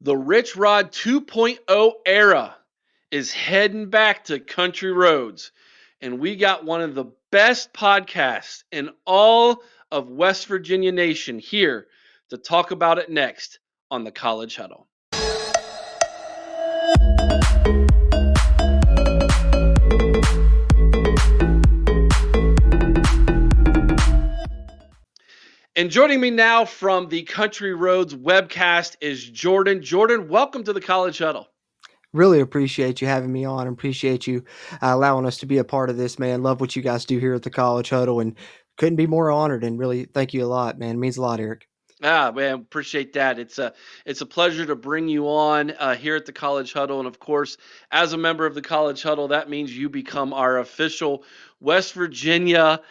The Rich Rod 2.0 era is heading back to Country Roads, and we got one of the best podcasts in all of West Virginia Nation here to talk about it next on the College Huddle. And joining me now from the Country Roads Webcast is Jorden. Jorden, welcome to the College Huddle. Really appreciate you having me on. Appreciate you allowing us to be a part of this, man. Love what you guys do here at the College Huddle, and couldn't be more honored. And really, thank you a lot, man. It means a lot, Eric. Man, appreciate that. It's a pleasure to bring you on here at the College Huddle, and of course, as a member of the College Huddle, that means you become our official West Virginia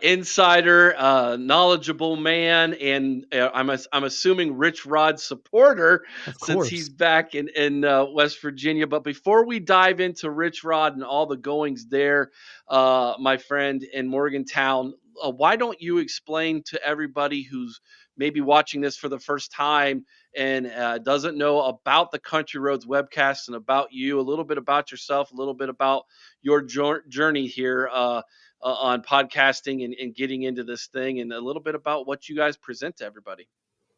insider, knowledgeable man, and I'm assuming Rich Rod supporter Of since course. he's back in West Virginia. But before we dive into Rich Rod and all the goings there, my friend in Morgantown, why don't you explain to everybody who's maybe watching this for the first time and doesn't know about the Country Roads Webcast and about you, a little bit about yourself, a little bit about your journey here on podcasting and getting into this thing, and a little bit about what you guys present to everybody.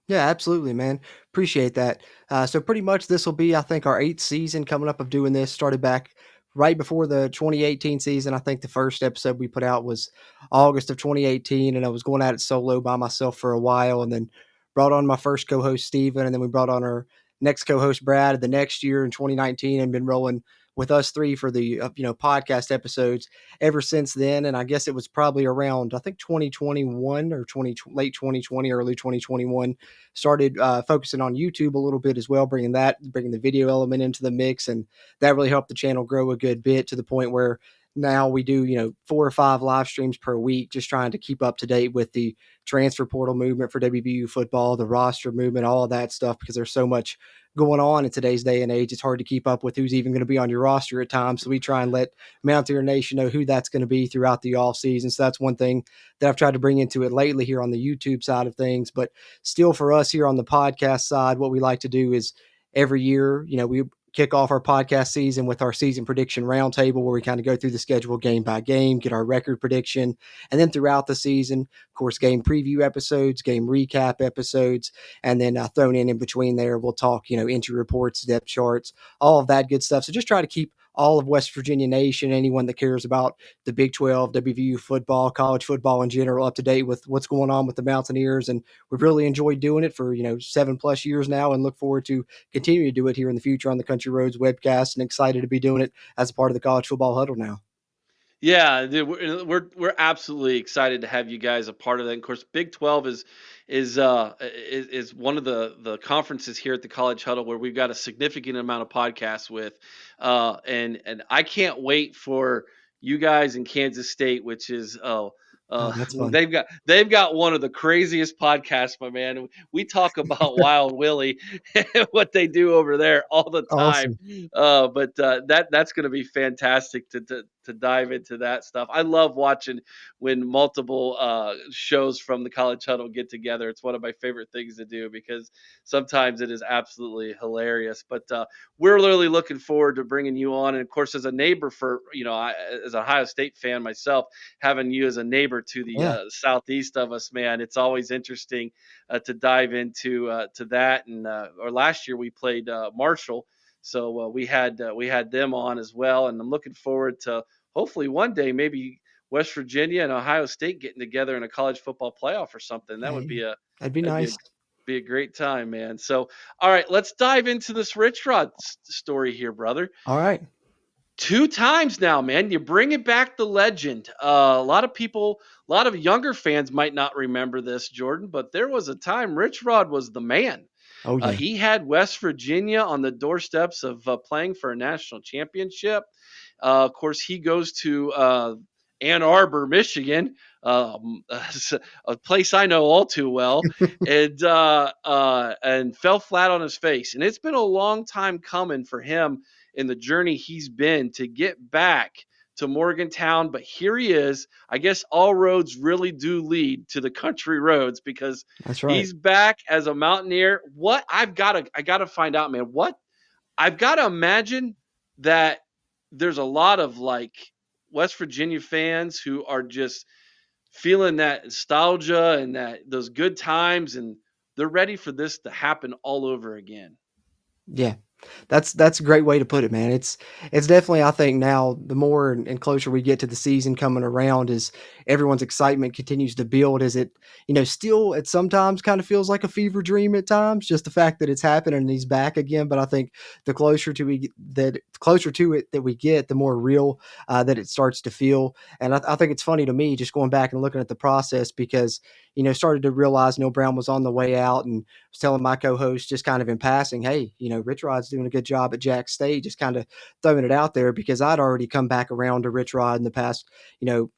Yeah, absolutely, man. Appreciate that. So pretty much this will be, I think, our 8th season coming up of doing this. Started back right before the 2018 season. I think the first episode we put out was August of 2018, and I was going at it solo by myself for a while, and then brought on my first co-host Steven, and then we brought on our next co-host Brad the next year in 2019, and been rolling with us three for the podcast episodes ever since then. And I guess it was probably around, I think, 2021 or late 2020, early 2021, started focusing on YouTube a little bit as well, bringing the video element into the mix. And that really helped the channel grow a good bit to the point where now we do, 4 or 5 live streams per week, just trying to keep up to date with the transfer portal movement for WVU football, the roster movement, all of that stuff, because there's so much going on in today's day and age. It's hard to keep up with who's even going to be on your roster at times. So we try and let Mountaineer Nation know who that's going to be throughout the off season. So that's one thing that I've tried to bring into it lately here on the YouTube side of things. But still, for us here on the podcast side, what we like to do is every year, we kick off our podcast season with our season prediction roundtable, where we kind of go through the schedule game by game, get our record prediction, and then throughout the season, of course, game preview episodes, game recap episodes, and then thrown in between there, we'll talk, injury reports, depth charts, all of that good stuff. So just try to keep all of West Virginia Nation, anyone that cares about the Big 12, WVU football, college football in general, up to date with what's going on with the Mountaineers. And we've really enjoyed doing it for, 7+ years now, and look forward to continuing to do it here in the future on the Country Roads Webcast, and excited to be doing it as a part of the College Football Huddle now. Yeah, dude, we're absolutely excited to have you guys a part of that. And of course, Big 12 is one of the conferences here at the College Huddle where we've got a significant amount of podcasts with, and I can't wait for you guys in Kansas State, which is That's fun. they've got one of the craziest podcasts, my man. We talk about Wild Willie and what they do over there all the time. Awesome. But that's going to be fantastic to dive into that stuff. I love watching when multiple shows from the College Huddle get together. It's one of my favorite things to do because sometimes it is absolutely hilarious. But we're really looking forward to bringing you on. And of course, as a neighbor as an Ohio State fan myself, having you as a neighbor to the Yeah. southeast of us, man, it's always interesting to dive into to that. And or last year we played Marshall. So we had them on as well, and I'm looking forward to hopefully one day maybe West Virginia and Ohio State getting together in a college football playoff or something. That would be Hey, a that'd be that'd nice. be a great time, man. So all right, let's dive into this Rich Rod story here, brother. All right. 2 times now, man. You're bringing back the legend. A lot of people, a lot of younger fans might not remember this, Jorden, but there was a time Rich Rod was the man. Oh, yeah. He had West Virginia on the doorsteps of playing for a national championship. Of course, he goes to Ann Arbor, Michigan, a place I know all too well, and fell flat on his face. And it's been a long time coming for him in the journey he's been to get back to Morgantown, but here he is. I guess all roads really do lead to the country roads because That's right. he's back as a mountaineer. What I gotta find out, man. What I've got to imagine that there's a lot of like West Virginia fans who are just feeling that nostalgia and that those good times, and they're ready for this to happen all over again. Yeah. That's a great way to put it, man. It's definitely, I think, now the more and closer we get to the season coming around, as everyone's excitement continues to build, as it, still it sometimes kind of feels like a fever dream at times, just the fact that it's happening and he's back again. But I think the closer to it that we get, the more real that it starts to feel. And I think it's funny to me just going back and looking at the process, because started to realize Neil Brown was on the way out, and was telling my co-host just kind of in passing, hey, Rich Rod's doing a good job at Jack State, just kind of throwing it out there, because I'd already come back around to Rich Rod in the past,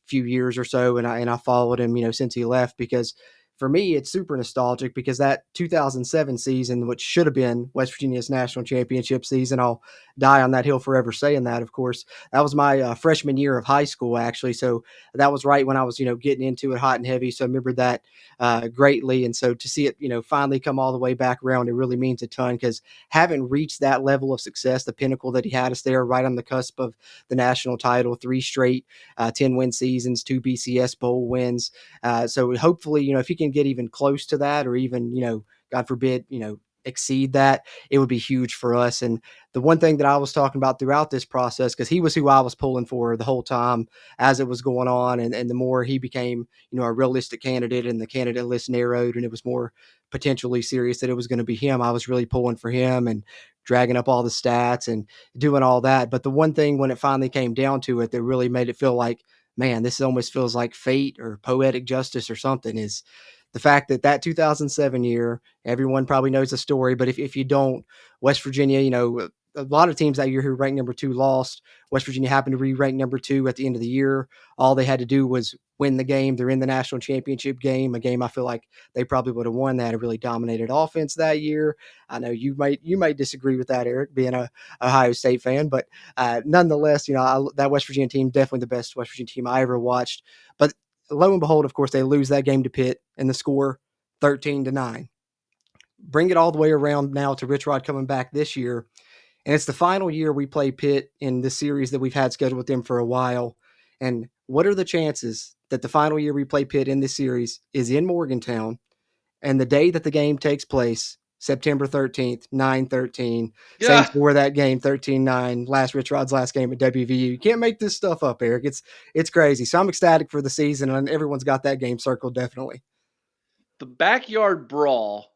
few years or so. And I followed him, since he left, because for me, it's super nostalgic, because that 2007 season, which should have been West Virginia's national championship season, I'll die on that hill forever saying that, of course. That was my freshman year of high school, actually. So that was right when I was, getting into it hot and heavy. So I remember that greatly. And so to see it, finally come all the way back around, it really means a ton, because having reached that level of success, the pinnacle that he had us there right on the cusp of the national title, three straight 10-win seasons, two BCS bowl wins. So hopefully, if he can get even close to that, or even, God forbid, exceed that, it would be huge for us. And the one thing that I was talking about throughout this process, because he was who I was pulling for the whole time as it was going on, and the more he became, a realistic candidate, and the candidate list narrowed, and it was more potentially serious that it was going to be him, I was really pulling for him and dragging up all the stats and doing all that. But the one thing, when it finally came down to it, that really made it feel like, man, this almost feels like fate or poetic justice or something, is the fact that that 2007 year, everyone probably knows the story, but if you don't, West Virginia, a lot of teams that year who ranked number two lost. West Virginia happened to be ranked number two at the end of the year. All they had to do was win the game. They're in the national championship game, a game I feel like they probably would have won. That a really dominated offense that year. I know you might disagree with that, Eric, being a Ohio State fan, but nonetheless, that West Virginia team, definitely the best West Virginia team I ever watched. But lo and behold, of course, they lose that game to Pitt, and the score 13-9. Bring it all the way around now to Rich Rod coming back this year, and it's the final year we play Pitt in the series that we've had scheduled with them for a while. And what are the chances that the final year we play Pitt in this series is in Morgantown, and the day that the game takes place, September 13th, 9-13, same Yeah, score that game, 13-9, last Rich Rod's last game at WVU. You can't make this stuff up, Eric. It's crazy. So I'm ecstatic for the season, and everyone's got that game circled, definitely. the Backyard Brawl,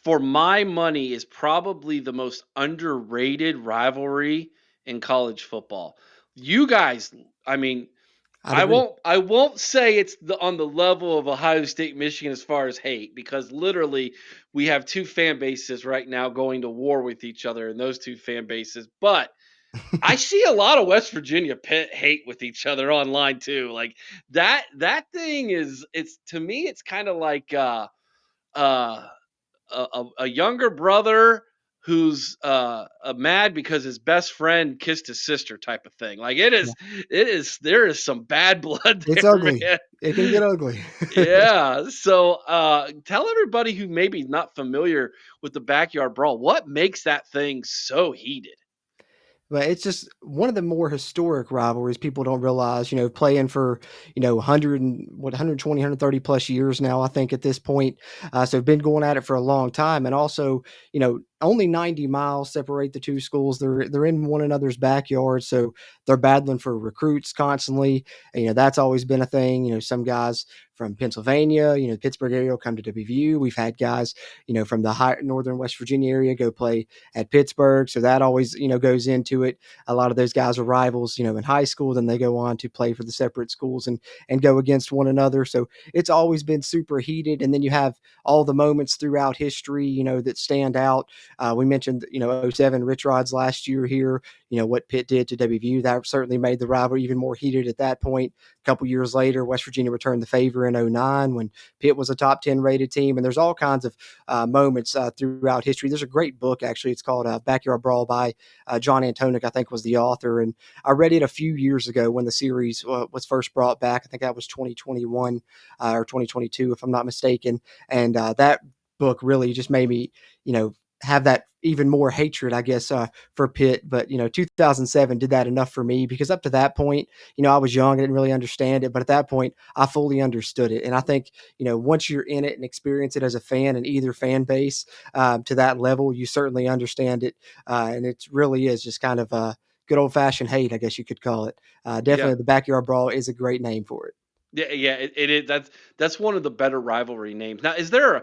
for my money, is probably the most underrated rivalry in college football. You guys, I mean, I'd agree. I won't say it's on the level of Ohio State, Michigan as far as hate, because literally we have two fan bases right now going to war with each other in those two fan bases. But I see a lot of West Virginia Pitt hate with each other online too. Like that thing is, it's, to me it's kind of like uh a younger brother who's mad because his best friend kissed his sister type of thing. Like Yeah. it is, there is some bad blood It's there, ugly. man. It can get ugly. Yeah. So tell everybody who maybe not familiar with the Backyard Brawl, what makes that thing so heated? But it's just one of the more historic rivalries people don't realize, playing for, 100 and what 120, 130 plus years now, I think at this point. So been going at it for a long time. And also, only 90 miles separate the two schools. They're in one another's backyard. So they're battling for recruits constantly. And, that's always been a thing. Some guys from Pennsylvania, Pittsburgh area will come to WVU. We've had guys, from the high northern West Virginia area go play at Pittsburgh. So that always, goes into it. A lot of those guys are rivals, in high school. Then they go on to play for the separate schools and go against one another. So it's always been super heated. And then you have all the moments throughout history, that stand out We mentioned, '07 Rich Rod's last year here, what Pitt did to WVU. That certainly made the rivalry even more heated at that point. A couple years later, West Virginia returned the favor in '09 when Pitt was a top 10 rated team. And there's all kinds of moments throughout history. There's a great book, actually. It's called Backyard Brawl by John Antoniuk, I think was the author. And I read it a few years ago when the series was first brought back. I think that was 2021 or 2022, if I'm not mistaken. And that book really just made me, have that even more hatred, I guess, for Pitt. But 2007 did that enough for me because up to that point, I was young, I didn't really understand it, but at that point, I fully understood it. And I think once you're in it and experience it as a fan in either fan base to that level, you certainly understand it, and it really is just kind of a good old fashioned hate, I guess you could call it. Yeah. Definitely, the Backyard Brawl is a great name for it. Yeah, yeah, it is. That's one of the better rivalry names. Now, is there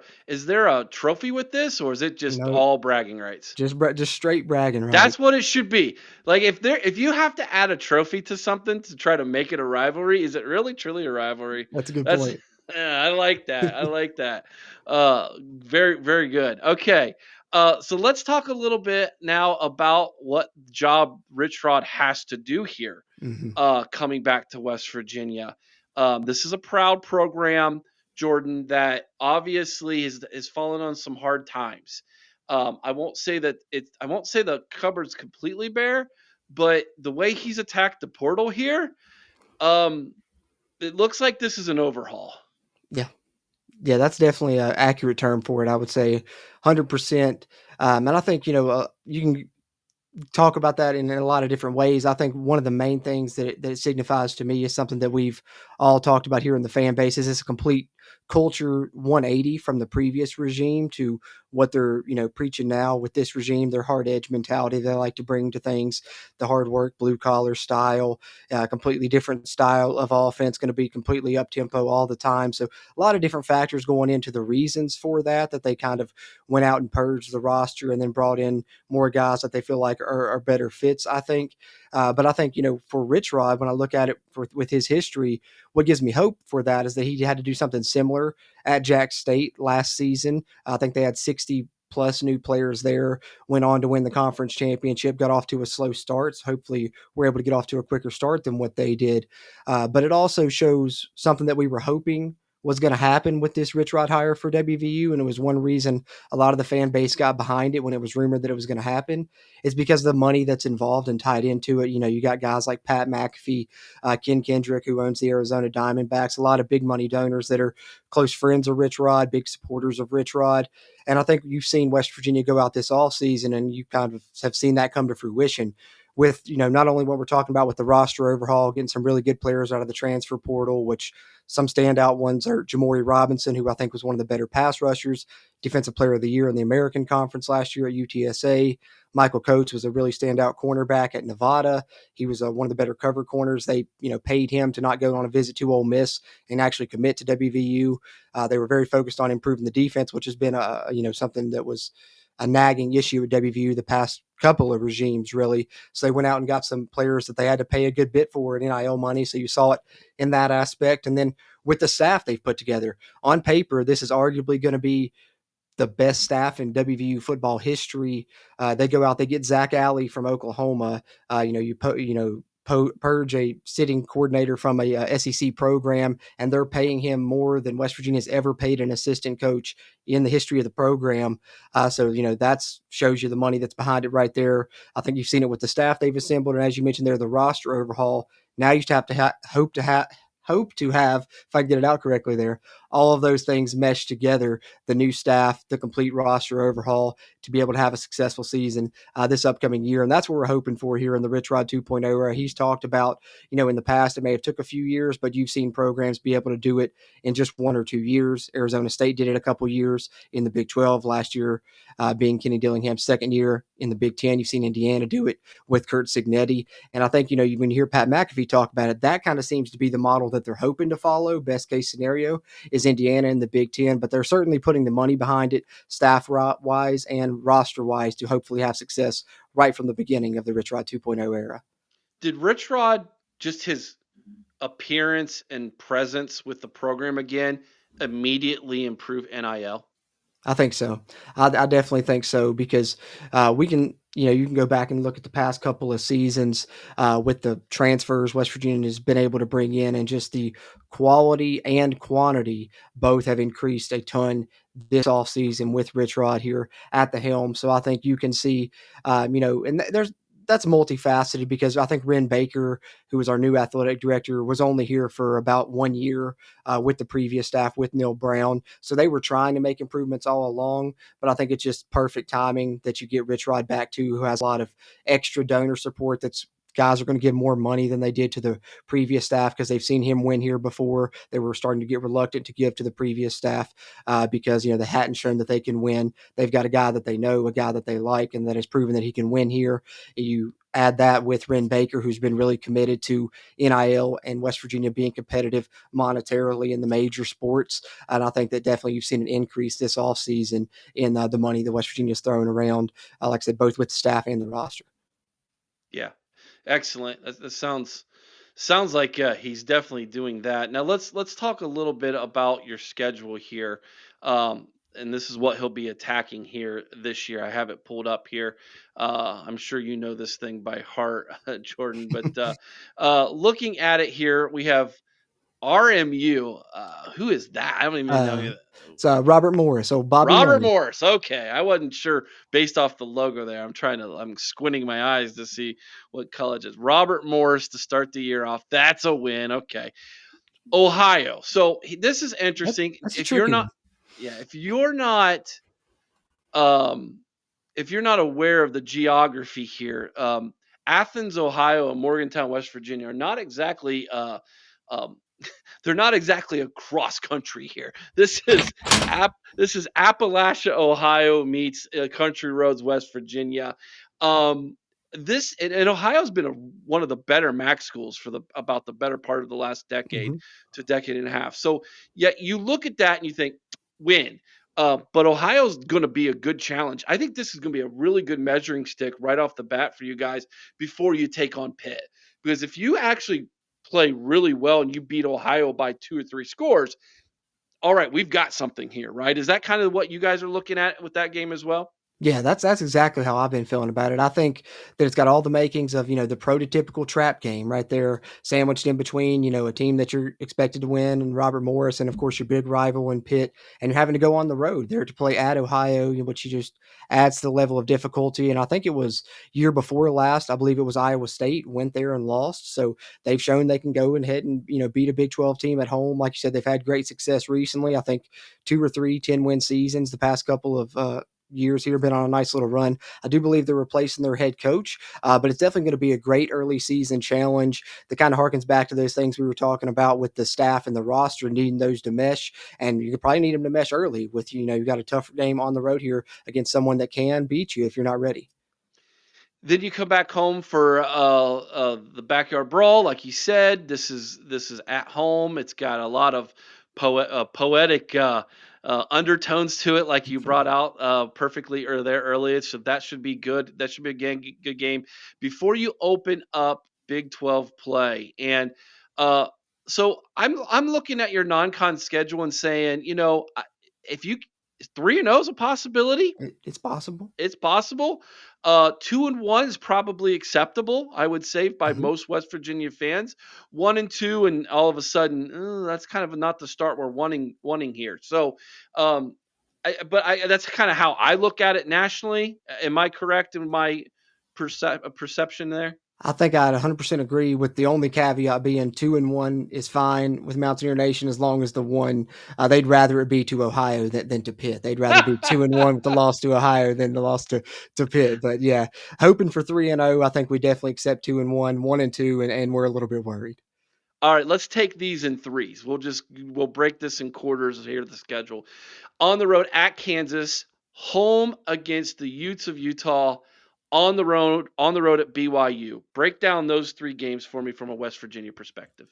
a trophy with this, or is it just No, all bragging rights? just straight bragging That's rights. what it should be. Like if you have to add a trophy to something to try to make it a rivalry, is it really truly a rivalry? That's a good That's point. yeah, I like that. I like that. Very very good. Okay. So let's talk a little bit now about what job Rich Rod has to do here Hmm. coming back to West Virginia. This is a proud program, Jorden, that obviously is fallen on some hard times. I won't say that it. I won't say the cupboard's completely bare, but the way he's attacked the portal here, um, it looks like this is an overhaul. Yeah. Yeah, that's definitely an accurate term for it. I would say 100%. And I think, you can talk about that in a lot of different ways. I think one of the main things that it signifies to me is something that we've all talked about here in the fan base is it's a complete culture 180 from the previous regime to what they're preaching now with this regime. Their hard edge mentality they like to bring to things, the hard work, blue collar style, completely different style of offense, going to be completely up tempo all the time. So a lot of different factors going into the reasons for that they kind of went out and purged the roster and then brought in more guys that they feel like are better fits, I think. But I think, for Rich Rod, when I look at it with his history, what gives me hope for that is that he had to do something similar at Jack State last season. I think they had 60 plus new players there, went on to win the conference championship, got off to a slow start. So hopefully we're able to get off to a quicker start than what they did. But it also shows something that we were hoping was going to happen with this Rich Rod hire for WVU. And it was one reason a lot of the fan base got behind it when it was rumored that it was going to happen, is because of the money that's involved and tied into it. You got guys like Pat McAfee, Ken Kendrick, who owns the Arizona Diamondbacks, a lot of big money donors that are close friends of Rich Rod, big supporters of Rich Rod. And I think you've seen West Virginia go out this all season, and you kind of have seen that come to fruition with, not only what we're talking about with the roster overhaul, getting some really good players out of the transfer portal, which some standout ones are Jamori Robinson, who I think was one of the better pass rushers, defensive player of the year in the American Conference last year at UTSA. Michael Coates was a really standout cornerback at Nevada. He was one of the better cover corners. They, paid him to not go on a visit to Ole Miss and actually commit to WVU. They were very focused on improving the defense, which has been something that was a nagging issue at WVU the past couple of regimes, really. So they went out and got some players that they had to pay a good bit for in NIL money. So you saw it in that aspect. And then with the staff they've put together, on paper, this is arguably going to be the best staff in WVU football history. They go out, they get Zach Alley from Oklahoma. Purge a sitting coordinator from a SEC program, and they're paying him more than West Virginia's ever paid an assistant coach in the history of the program. So that shows you the money that's behind it right there. I think you've seen it with the staff they've assembled, and as you mentioned there, the roster overhaul. Now you have to hope to have, if I get it out correctly there, all of those things mesh together, the new staff, the complete roster overhaul, to be able to have a successful season this upcoming year. And that's what we're hoping for here in the Rich Rod 2.0 era. He's talked about, in the past, it may have took a few years, but you've seen programs be able to do it in just 1 or 2 years. Arizona State did it a couple years in the Big 12 last year, being Kenny Dillingham's second year in the Big 10. You've seen Indiana do it with Kurt Signetti. And I think, when you hear Pat McAfee talk about it, that kind of seems to be the model that they're hoping to follow. Best case scenario is Indiana in the Big 10, but they're certainly putting the money behind it, staff wise and roster wise, to hopefully have success right from the beginning of the Rich Rod 2.0 era. Did Rich Rod just his appearance and presence with the program again immediately improve NIL? I think so. I definitely think so because we can, you can go back and look at the past couple of seasons with the transfers West Virginia has been able to bring in, and just the quality and quantity both have increased a ton this offseason with Rich Rod here at the helm. So I think you can see, and that's multifaceted because I think Ren Baker, who was our new athletic director, was only here for about 1 year with the previous staff with Neil Brown. So they were trying to make improvements all along, but I think it's just perfect timing that you get Rich Rod back too, who has a lot of extra donor support. That's guys are going to give more money than they did to the previous staff because they've seen him win here before. They were starting to get reluctant to give to the previous staff because they hadn't shown that they can win. They've got a guy that they know, a guy that they like, and that has proven that he can win here. You add that with Ren Baker, who's been really committed to NIL and West Virginia being competitive monetarily in the major sports. And I think that definitely you've seen an increase this offseason in the money that West Virginia's throwing around, like I said, both with the staff and the roster. Yeah, excellent. That sounds like he's definitely doing that. Now let's talk a little bit about your schedule here. And this is what he'll be attacking here this year. I have it pulled up here. I'm sure you know this thing by heart, Jordan. But looking at it here, we have RMU. Who is that? I don't even know Uh, who. so Robert Morris, so Bobby Robert Morris. Morris. Okay, I wasn't sure based off the logo there. I'm squinting my eyes to see what college is. Robert Morris to start the year off. That's a win. Okay. Ohio. So this is That, interesting. that's a tricky one. Yeah, um, if you're not aware of the geography here, Athens, Ohio, and Morgantown, West Virginia are not exactly um, they're not exactly across country here. This is Appalachia, Ohio meets Country Roads, West Virginia. Um, and Ohio's been one of the better MAC schools for the about the better part of the last decade Mm-hmm. to decade and a half. So yet you look at that and you think win. But Ohio's going to be a good challenge. I think this is going to be a really good measuring stick right off the bat for you guys before you take on Pitt. Because if you actually play really well and you beat Ohio by 2 or 3 scores, all right, we've got something here, right? Is that kind of what you guys are looking at with that game as well? Yeah, that's exactly how I've been feeling about it. I think that it's got all the makings of, the prototypical trap game right there, sandwiched in between, a team that you're expected to win and Robert Morris, and of course your big rival in Pitt, and you're having to go on the road there to play at Ohio, which you just adds to the level of difficulty. And I think it was year before last, I believe it was Iowa State went there and lost. So they've shown they can go ahead and, beat a Big 12 team at home. Like you said, they've had great success recently. I think 2 or 3 10-win seasons the past couple of years here, been on a nice little run. I do believe they're replacing their head coach, but it's definitely going to be a great early season challenge that kind of harkens back to those things we were talking about with the staff and the roster needing those to mesh. And you probably need them to mesh early with, you got a tough game on the road here against someone that can beat you if you're not ready. Then you come back home for the backyard brawl, like you said. This is at home. It's got a lot of poetic undertones to it, like you brought out perfectly earlier. So that should be good. That should be a good game before you open up Big 12 play. And uh, so I'm looking at your non-con schedule and saying, if you 3-0 is a possibility. It's possible. It's possible. 2-1 is probably acceptable, I would say, by Mhm. most West Virginia fans. 1-2, and all of a sudden, that's kind of not the start we're wanting here. So, um, that's kind of how I look at it nationally. Am I correct in my perception there? I think I'd 100% agree with the only caveat being 2-1 is fine with Mountaineer Nation as long as the one they'd rather it be to Ohio than to Pitt. They'd rather be 2-1 with the loss to Ohio than the loss to Pitt. But yeah, hoping for 3-0. I think we definitely accept 2-1, 1-2, and we're a little bit worried. All right, let's take these in threes. We'll break this in quarters here to the schedule. On the road at Kansas, home against the Utes of Utah, on the road at BYU. Break down those 3 games for me from a West Virginia perspective.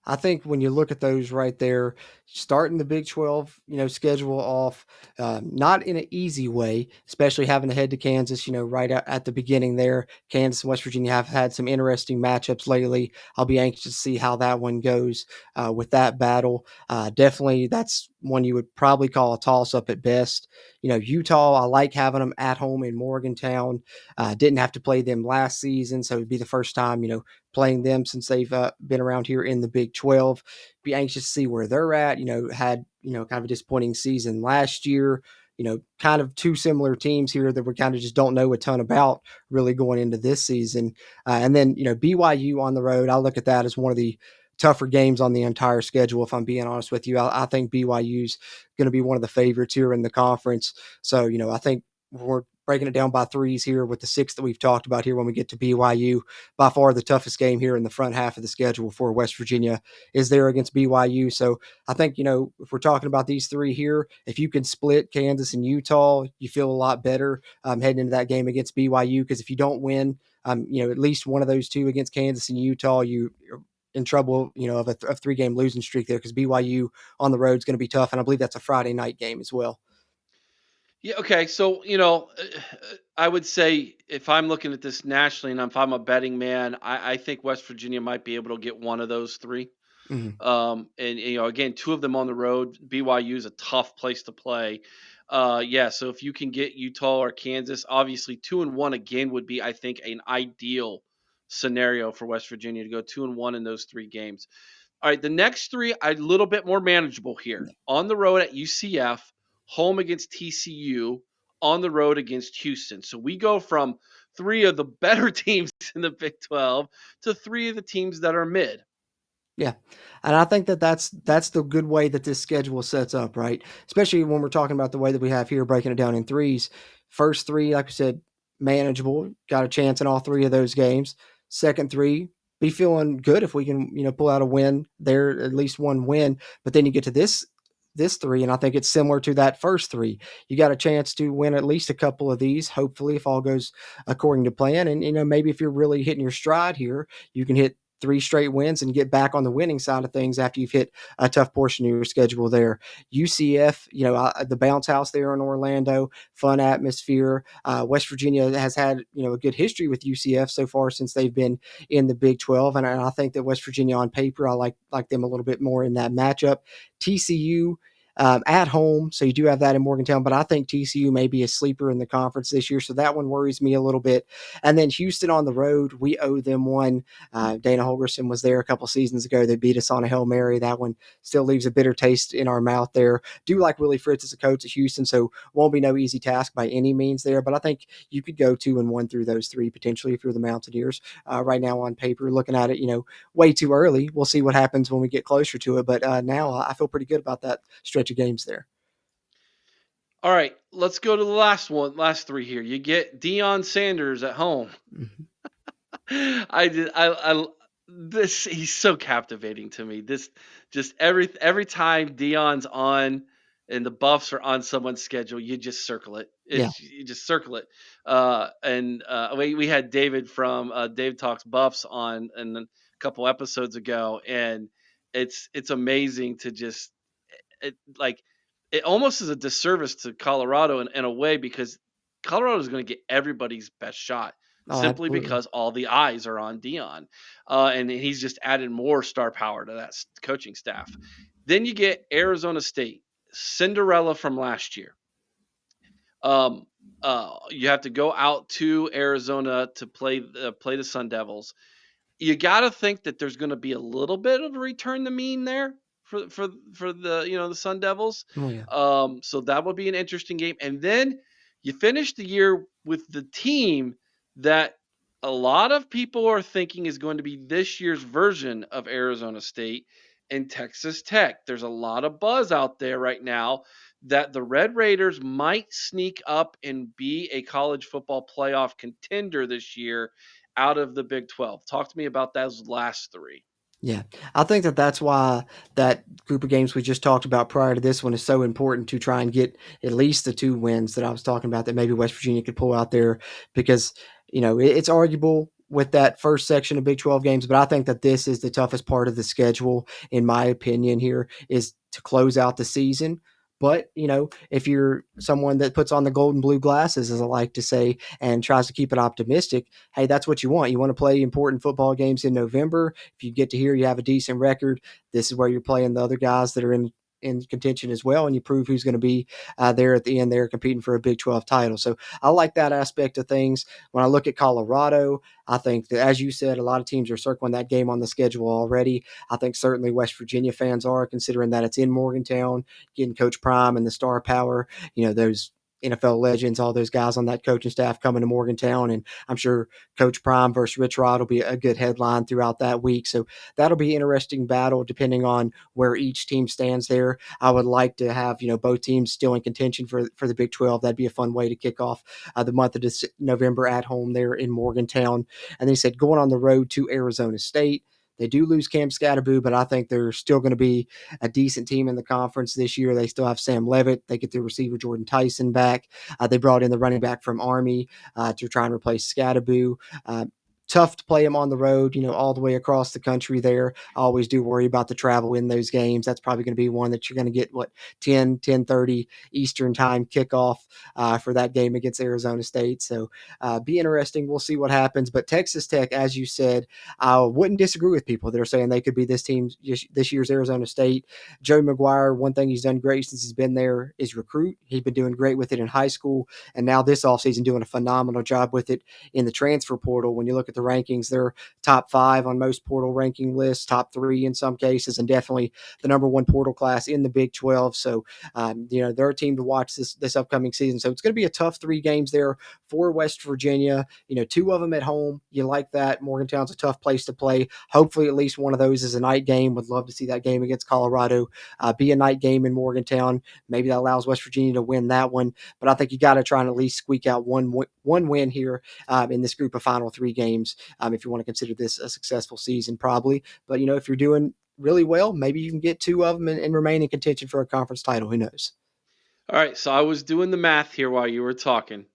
I think when you look at those right there, starting the Big 12, schedule off, not in an easy way, especially having to head to Kansas, right at the beginning there. Kansas and West Virginia have had some interesting matchups lately. I'll be anxious to see how that one goes with that battle. Definitely, that's one you would probably call a toss up at best. Utah, I like having them at home in Morgantown. Didn't have to play them last season, so it'd be the first time, playing them since they've been around here in the Big 12. Be anxious to see where they're at. Had, kind of a disappointing season last year. Kind of two similar teams here that we kind of just don't know a ton about really going into this season. And then, BYU on the road, I look at that as one of the tougher games on the entire schedule. If I'm being honest with you, I think BYU's going to be one of the favorites here in the conference. So, I think we're breaking it down by threes here with the six that we've talked about here when we get to BYU. By far the toughest game here in the front half of the schedule for West Virginia is there against BYU. So I think, if we're talking about these three here, if you can split Kansas and Utah, you feel a lot better heading into that game against BYU. Because if you don't win, at least one of those two against Kansas and Utah, you're in trouble, of a 3-game losing streak there, because BYU on the road is going to be tough. And I believe that's a Friday night game as well. Yeah. Okay. So, I would say if I'm looking at this nationally and if I'm a betting man, I think West Virginia might be able to get one of those three. Mhm. And again, two of them on the road. BYU is a tough place to play. Yeah. So if you can get Utah or Kansas, obviously 2-1 again would be, I think, an ideal scenario for West Virginia to go 2-1 in those three games. All right, the next three are a little bit more manageable here. On the road at UCF, home against TCU, on the road against Houston. So we go from three of the better teams in the Big 12 to three of the teams that are mid. Yeah, and I think that's the good way that this schedule sets up, right? Especially when we're talking about the way that we have here, breaking it down in threes. First three, like I said, manageable. Got a chance in all three of those games. Second three, be feeling good if we can, pull out a win there, at least one win. But then you get to this three, and I think it's similar to that first three. You got a chance to win at least a couple of these, hopefully, if all goes according to plan. And maybe if you're really hitting your stride here, you can hit three straight wins and get back on the winning side of things after you've hit a tough portion of your schedule there. UCF, the bounce house there in Orlando, fun atmosphere. West Virginia has had, a good history with UCF so far since they've been in the Big 12. And I think that West Virginia on paper, I like them a little bit more in that matchup. TCU, at home. So you do have that in Morgantown, but I think TCU may be a sleeper in the conference this year. So that one worries me a little bit. And then Houston on the road, we owe them one. Dana Holgerson was there a couple seasons ago. They beat us on a Hail Mary. That one still leaves a bitter taste in our mouth there. Do like Willie Fritz as a coach at Houston, so won't be no easy task by any means there. But I think you could go 2-1 through those three potentially if you're the Mountaineers. Right now on paper, looking at it, way too early. We'll see what happens when we get closer to it. But now I feel pretty good about that stretch of games there. All right, let's go to the last three here. You get Deion Sanders at home. Mhm. I this he's so captivating to me. This just every time Dion's on and the Buffs are on someone's schedule, you just circle it. Yeah. You just circle it. And we had David from Dave Talks Buffs on and a couple episodes ago, and it's amazing to just like it almost is a disservice to Colorado in a way because Colorado is going to get everybody's best shot Oh, simply absolutely. because all the eyes are on Dion, and he's just added more star power to that coaching staff. Then you get Arizona State, Cinderella from last year. Um, you have to go out to Arizona to play the Sun Devils. You got to think that there's going to be a little bit of a return to mean there for the the Sun Devils. Oh yeah. So that would be an interesting game. And then you finish the year with the team that a lot of people are thinking is going to be this year's version of Arizona State and Texas Tech. There's a lot of buzz out there right now that the Red Raiders might sneak up and be a college football playoff contender this year out of the Big 12. Talk to me about those last three. Yeah, I think that that's why that group of games we just talked about prior to this one is so important to try and get at least the two wins that I was talking about that maybe West Virginia could pull out there because, it's arguable with that first section of Big 12 games, but I think that this is the toughest part of the schedule, in my opinion, here is to close out the season. But, if you're someone that puts on the golden blue glasses, as I like to say, and tries to keep it optimistic, hey, that's what you want. You want to play important football games in November. If you get to here, you have a decent record. This is where you're playing the other guys that are in in contention as well, and you prove who's going to be there at the end there competing for a Big 12 title. So I like that aspect of things. When I look at Colorado, I think that, as you said, a lot of teams are circling that game on the schedule already. I think certainly West Virginia fans are, considering that it's in Morgantown, getting Coach Prime and the star power, those NFL legends, all those guys on that coaching staff coming to Morgantown. And I'm sure Coach Prime versus Rich Rod will be a good headline throughout that week. So that'll be an interesting battle depending on where each team stands there. I would like to have, both teams still in contention for the Big 12. That'd be a fun way to kick off the month of November at home there in Morgantown. And they said going on the road to Arizona State. They do lose Cam Scatterboo, but I think they're still going to be a decent team in the conference this year. They still have Sam Levitt. They get their receiver Jorden Tyson back. They brought in the running back from Army to try and replace Scatterboo. Tough to play them on the road, all the way across the country there. I always do worry about the travel in those games. That's probably going to be one that you're going to get, 10:30 Eastern time kickoff for that game against Arizona State. So be interesting. We'll see what happens. But Texas Tech, as you said, I wouldn't disagree with people that are saying they could be this year's Arizona State. Joe McGuire, one thing he's done great since he's been there is recruit. He's been doing great with it in high school, and now this offseason doing a phenomenal job with it in the transfer portal. When you look at the rankings, they're top 5 on most portal ranking lists, top 3 in some cases, and definitely the number 1 portal class in the Big 12. So, they're a team to watch this upcoming season. So it's going to be a tough 3 games there for West Virginia. 2 of them at home. You like that. Morgantown's a tough place to play. Hopefully, at least one of those is a night game. Would love to see that game against Colorado be a night game in Morgantown. Maybe that allows West Virginia to win that one. But I think you got to try and at least squeak out one win here in this group of final 3 games if you want to consider this a successful season, probably. But, if you're doing really well, maybe you can get 2 of them and remain in contention for a conference title. Who knows? All right, so I was doing the math here while you were talking.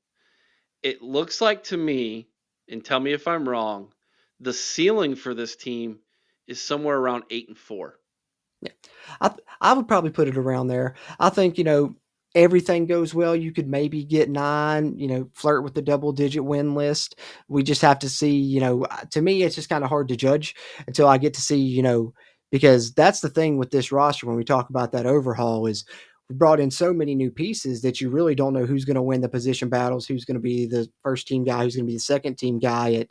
It looks like to me, and tell me if I'm wrong, the ceiling for this team is somewhere around 8-4. Yeah. I would probably put it around there. I think, everything goes well, you could maybe get 9, flirt with the double digit win list. We just have to see, to me, it's just kind of hard to judge until I get to see, because that's the thing with this roster when we talk about that overhaul is we brought in so many new pieces that you really don't know who's going to win the position battles, who's going to be the first team guy, who's going to be the second team guy at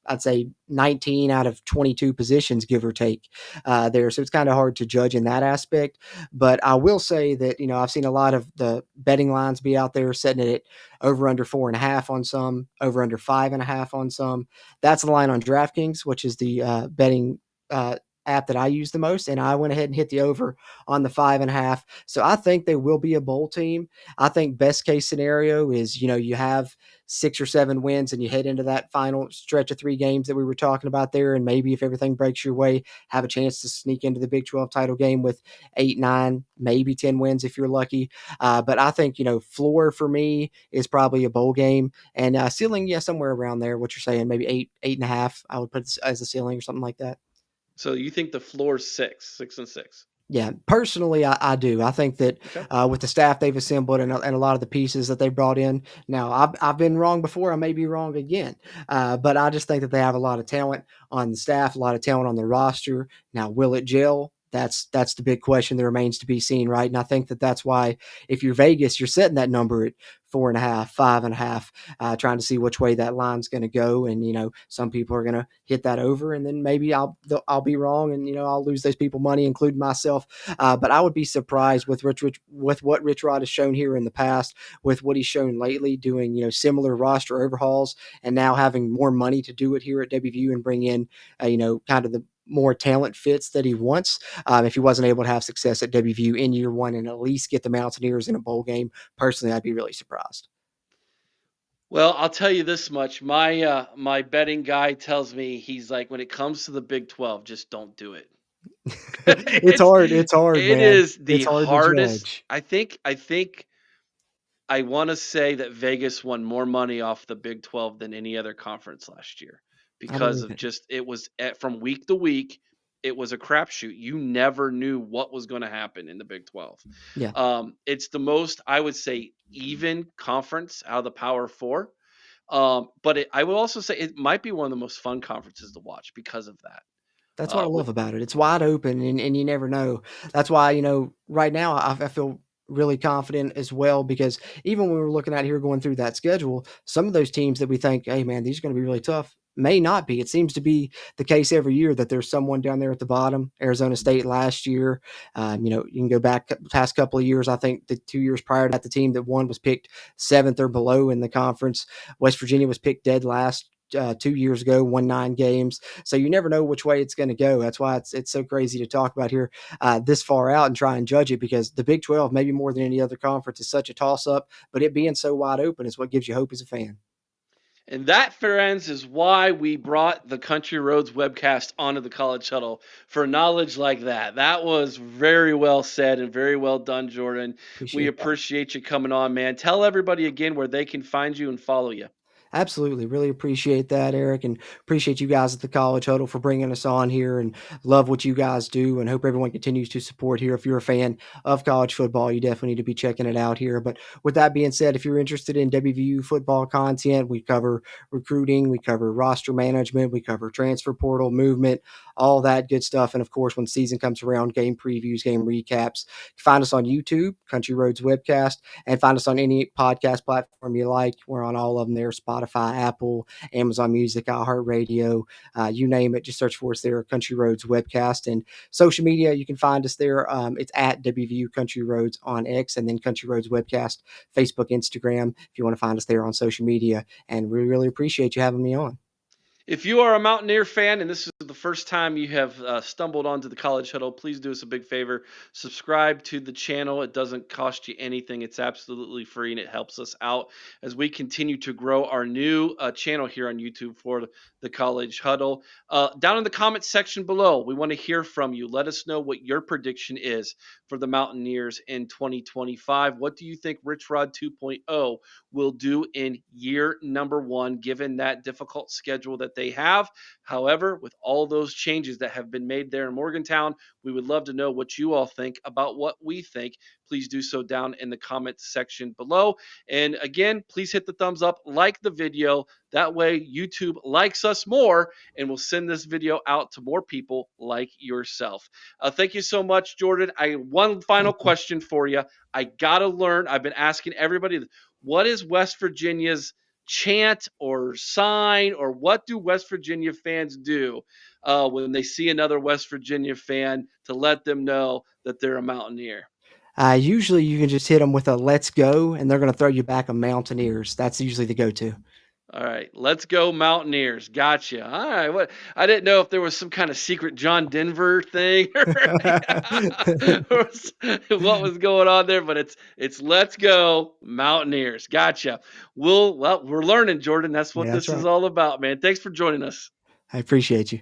I'd say 19 out of 22 positions, give or take, there. So it's kind of hard to judge in that aspect. But I will say that, I've seen a lot of the betting lines be out there setting it at over under 4.5 on some, over under 5.5 on some. That's the line on DraftKings, which is the betting app that I use the most. And I went ahead and hit the over on the 5.5. So I think they will be a bowl team. I think best case scenario is, you have 6 or 7 wins and you head into that final stretch of 3 games that we were talking about there. And maybe if everything breaks your way, have a chance to sneak into the Big 12 title game with 8, 9, maybe 10 wins if you're lucky. But I think, floor for me is probably a bowl game and ceiling, yeah, somewhere around there. What you're saying, maybe 8, 8.5, I would put as a ceiling or something like that. So you think the floor is 6, 6-6? Yeah, personally, I do. I think that Okay. with the staff they've assembled and a lot of the pieces that they brought in, now I've been wrong before. I may be wrong again, but I just think that they have a lot of talent on the staff, a lot of talent on the roster. Now, will it gel? That's the big question that remains to be seen, right? And I think that that's why if you're Vegas, you're setting that number at 4.5, 5.5, trying to see which way that line's going to go. And some people are going to hit that over, and then maybe I'll be wrong, and I'll lose those people money, including myself. But I would be surprised with with what Rich Rod has shown here in the past, with what he's shown lately, doing similar roster overhauls, and now having more money to do it here at WVU and bring in kind of the more talent fits that he wants. If he wasn't able to have success at WVU in year 1 and at least get the Mountaineers in a bowl game, personally, I'd be really surprised. Well, I'll tell you this much. My betting guy tells me he's like when it comes to the Big 12, just don't do it. it's it's hard. It's hard, it man. is the It's hard to hardest. judge. I think I want to say that Vegas won more money off the Big 12 than any other conference last year I because believe of it. just it was from week to week. It was a crapshoot. You never knew what was going to happen in the Big 12. Yeah. It's the most, I would say, even conference out of the Power Four. But I will also say it might be one of the most fun conferences to watch because of that. That's what I With love about it. It's wide open and you never know. That's why, right now I feel really confident as well because even when we're looking at here going through that schedule, some of those teams that we think, hey man, these are going to be really tough may not be. It seems to be the case every year that there's someone down there at the bottom. Arizona State last year, you can go back the past couple of years. I think the 2 years prior to that, the team that won was picked seventh or below in the conference. West Virginia was picked dead last 2 years ago, won 9 games. So you never know which way it's going to go. That's why it's so crazy to talk about here this far out and try and judge it because the Big 12, maybe more than any other conference, is such a toss up. But it being so wide open is what gives you hope as a fan. And that, friends, is why we brought the Country Roads Webcast onto the College Huddle for knowledge like that. That was very well said and very well done, Jorden. We Appreciate that. appreciate you coming on, man. Tell everybody again where they can find you and follow you. Absolutely. Really appreciate that, Eric, and appreciate you guys at the College Huddle for bringing us on here and love what you guys do and hope everyone continues to support here. If you're a fan of college football, you definitely need to be checking it out here. But with that being said, if you're interested in WVU football content, we cover recruiting, we cover roster management, we cover transfer portal movement, all that good stuff. And of course, when season comes around, game previews, game recaps. Find us on YouTube, Country Roads Webcast, and find us on any podcast platform you like. We're on all of them there: Spotify, Apple, Amazon Music, iHeartRadio, you name it. Just search for us there, Country Roads Webcast. And social media, you can find us there. It's at WVU Country Roads on X, and then Country Roads Webcast, Facebook, Instagram, if you want to find us there on social media. And we really appreciate you having me on. If you are a Mountaineer fan and this is the first time you have stumbled onto the College Huddle, please do us a big favor. Subscribe to the channel. It doesn't cost you anything. It's absolutely free and it helps us out as we continue to grow our new channel here on YouTube for the College Huddle. Down in the comments section below, we want to hear from you. Let us know what your prediction is for the Mountaineers in 2025. What do you think Rich Rod 2.0 will do in year number one, given that difficult schedule that they have? However, with all those changes that have been made there in Morgantown, we would love to know what you all think about what we think. Please do so down in the comments section below. And again, please hit the thumbs up, like the video. That way, YouTube likes us more and will send this video out to more people like yourself. Thank you so much, Jorden. One final Thank you. question for you. I got to learn. I've been asking everybody, what is West Virginia's chant or sign, or what do West Virginia fans do when they see another West Virginia fan to let them know that they're a Mountaineer? Usually you can just hit them with a let's go, and they're going to throw you back a Mountaineers. That's usually the go to. All right, let's go Mountaineers. Gotcha. All right, what I didn't know if there was some kind of secret John Denver thing or what was going on there, but it's let's go Mountaineers. Gotcha. We're learning, Jorden. That's what Yeah, that's this is right. all about, man. Thanks for joining us. I appreciate you.